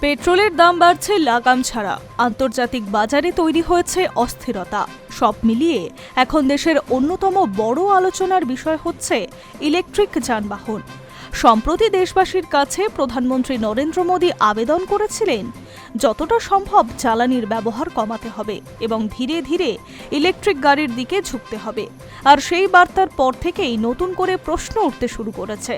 পেট্রোলের দাম বাড়ছে লাগাম ছাড়া, আন্তর্জাতিক বাজারে তৈরি হয়েছে অস্থিরতা। সব মিলিয়ে এখন দেশের অন্যতম বড় আলোচনার বিষয় হচ্ছে ইলেকট্রিক যানবাহন। সম্প্রতি দেশবাসীর কাছে প্রধানমন্ত্রী নরেন্দ্র মোদী আবেদন করেছিলেন যতটা সম্ভব জ্বালানির ব্যবহার কমাতে হবে এবং ধীরে ধীরে ইলেকট্রিক গাড়ির দিকে ঝুঁকতে হবে। আর সেই বার্তার পর থেকেই নতুন করে প্রশ্ন উঠতে শুরু করেছে,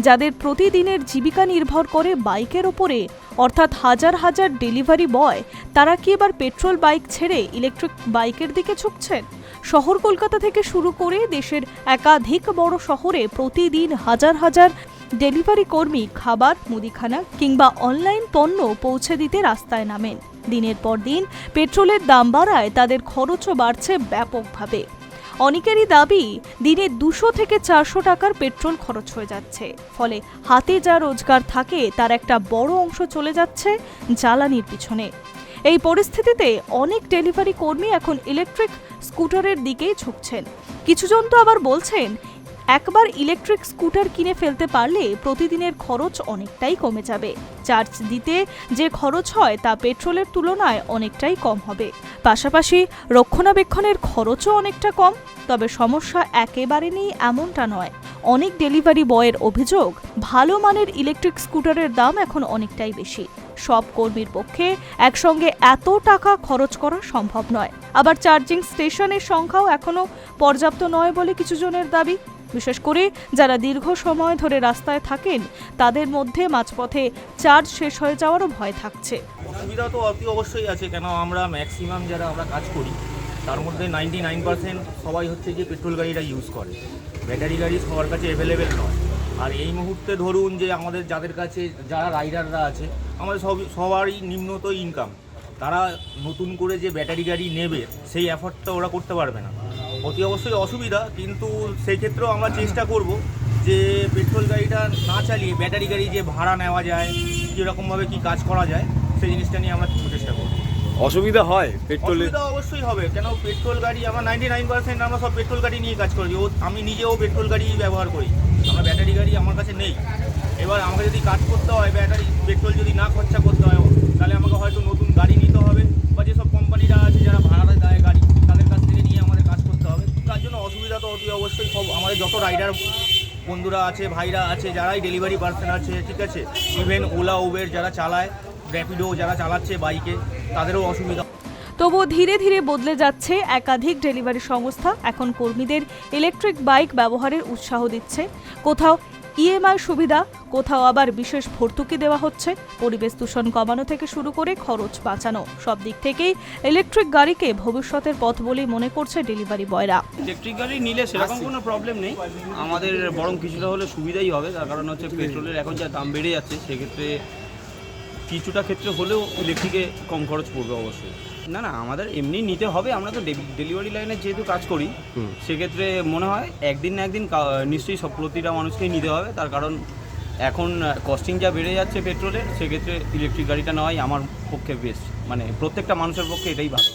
যাদের প্রতিদিনের জীবিকা নির্ভর করে বাইকের ওপরে, অর্থাৎ হাজার হাজার ডেলিভারি বয়, তারা কি এবার পেট্রোল বাইক ছেড়ে ইলেকট্রিক বাইকের দিকে ঝুঁকছেন? শহর কলকাতা থেকে শুরু করে দেশের একাধিক বড় শহরে প্রতিদিন হাজার হাজার ডেলিভারি কর্মী খাবার, মুদিখানা কিংবা অনলাইন পণ্য পৌঁছে দিতে রাস্তায় নামেন। দিনের পর দিন পেট্রোলের দাম বাড়ায় তাদের খরচও বাড়ছে ব্যাপকভাবে। অনেকেরই দাবি, দিনে 200 থেকে 400 টাকার পেট্রোল খরচ হয়ে যাচ্ছে। ফলে হাতে যা রোজগার থাকে তার একটা বড় অংশ চলে যাচ্ছে জ্বালানির পিছনে। এই পরিস্থিতিতে অনেক ডেলিভারি কর্মী এখন ইলেকট্রিক স্কুটারের দিকেই ঝুঁকছেন। কিছুজন তো আবার বলছেন, একবার ইলেকট্রিক স্কুটার কিনে ফেলতে পারলে প্রতিদিনের খরচ অনেকটাই কমে যাবে। চার্জ দিতে যে খরচ হয় তা পেট্রোলের তুলনায় অনেকটাই কম হবে। পাশাপাশি রক্ষণাবেক্ষণের খরচও অনেকটা কম। তবে সমস্যা একেবারে নেই এমনটা নয়। অনেক ডেলিভারি বয়ের অভিযোগ, ভালো মানের ইলেকট্রিক স্কুটারের দাম এখন অনেকটাই বেশি। সব কর্মীর পক্ষে একসঙ্গে এত টাকা খরচ করা সম্ভব নয়। আবার চার্জিং স্টেশনের সংখ্যাও এখনো পর্যাপ্ত নয় বলে কিছুজনের দাবি। বিশেষ করে যারা দীর্ঘ সময় ধরে রাস্তায় থাকেন, তাদের মধ্যে মাঝপথে চার্জ শেষ হয়ে যাওয়ারও ভয় থাকছে। অসুবিধা তো অবশ্যই আছে, কেন আমরা ম্যাক্সিমাম যারা আমরা কাজ করি তার মধ্যে 99% সবাই হচ্ছে যে পেট্রোল গাড়িটা ইউজ করে। ব্যাটারি গাড়ি সবার কাছে অ্যাভেলেবেল নয়। আর এই মুহূর্তে ধরুন যে আমাদের যাদের কাছে যারা রাইডাররা আছে, আমাদের সবারই নিম্নত ইনকাম, তারা নতুন করে যে ব্যাটারি গাড়ি নেবে সেই এফর্টটা ওরা করতে পারবে না। অতি অবশ্যই অসুবিধা, কিন্তু সেই ক্ষেত্রেও আমরা চেষ্টা করব যে পেট্রোল গাড়িটা না চালিয়ে ব্যাটারি গাড়ি যে ভাড়া নেওয়া যায়, কীরকমভাবে কী কাজ করা যায় সেই জিনিসটা নিয়ে আমরা চেষ্টা করব। অসুবিধা হয় পেট্রোলে? অসুবিধা অবশ্যই হবে, কেন পেট্রোল গাড়ি আমরা 99% আমরা সব পেট্রোল গাড়ি নিয়ে কাজ করি। আমি নিজেও পেট্রোল গাড়ি ব্যবহার করি, আমরা ব্যাটারি গাড়ি আমার কাছে নেই। এবার আমাকে যদি কাজ করতে হয়, পেট্রোল যদি না খরচা করতে হয়, তাহলে আমাকে হয়তো নতুন গাড়ি নিতে হবে, বা যেসব কোম্পানিরা আছে যারা ভাড়া দেয় গাড়ি, তাদের কাছ থেকে নিয়ে আমাদের কাজ করতে হবে। তার জন্য অসুবিধা তো অতি অবশ্যই সব আমাদের যত রাইডার বন্ধুরা আছে, ভাইরা আছে, যারাই ডেলিভারি পার্সন আছে, ঠিক আছে, ইভেন ওলা উবের যারা চালায়, র্যাপিডো যারা চালাচ্ছে বাইকে, তাদেরও অসুবিধা। তবুও ধীরে ধীরে বদলে যাচ্ছে। একাধিক ডেলিভারি সংস্থা এখন কর্মীদের ইলেকট্রিক বাইক ব্যবহারের উৎসাহ দিচ্ছে। কোথাও ইএমআই সুবিধা, কোথাও আবার বিশেষ ভর্তুকি দেওয়া হচ্ছে। পরিবেশ দূষণ কমানো থেকে শুরু করে খরচ বাঁচানো, সব দিক থেকেই ইলেকট্রিক গাড়িকে ভবিষ্যতের পথ বলেই মনে করছে ডেলিভারি বয়রা। ইলেকট্রিক গাড়ি নিলে সেরকম কোনো প্রবলেম নেই, আমাদের বরং কিছুটা হলে সুবিধাই হবে। তার কারণ হচ্ছে পেট্রোলের এখন যা দাম বেড়ে যাচ্ছে, সেক্ষেত্রে কিছুটা ক্ষেত্রে হলেও ইলেকট্রিকে কম খরচ পড়বে অবশ্যই। না না, আমাদের এমনি নিতে হবে। আমরা তো ডেলিভারি লাইনে যেহেতু কাজ করি, সেক্ষেত্রে মনে হয় একদিন না একদিন নিশ্চয়ই সব প্রতিটা মানুষকেই নিতে হবে। তার কারণ এখন কস্টিং যা বেড়ে যাচ্ছে পেট্রোলের, সেক্ষেত্রে ইলেকট্রিক গাড়িটা নেওয়াই আমার পক্ষে বেস্ট, মানে প্রত্যেকটা মানুষের পক্ষে এটাই ভালো।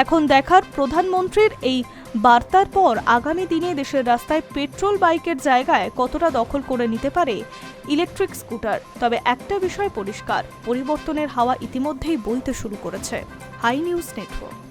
এখন দেখার প্রধানমন্ত্রীর এই বার্তার পর আগামী দিনে দেশের রাস্তায় পেট্রোল বাইকের জায়গায় কতটা দখল করে নিতে পারে ইলেকট্রিক স্কুটার। তবে একটা বিষয় পরিষ্কার, পরিবর্তনের হাওয়া ইতিমধ্যেই বইতে শুরু করেছে। Hi news network.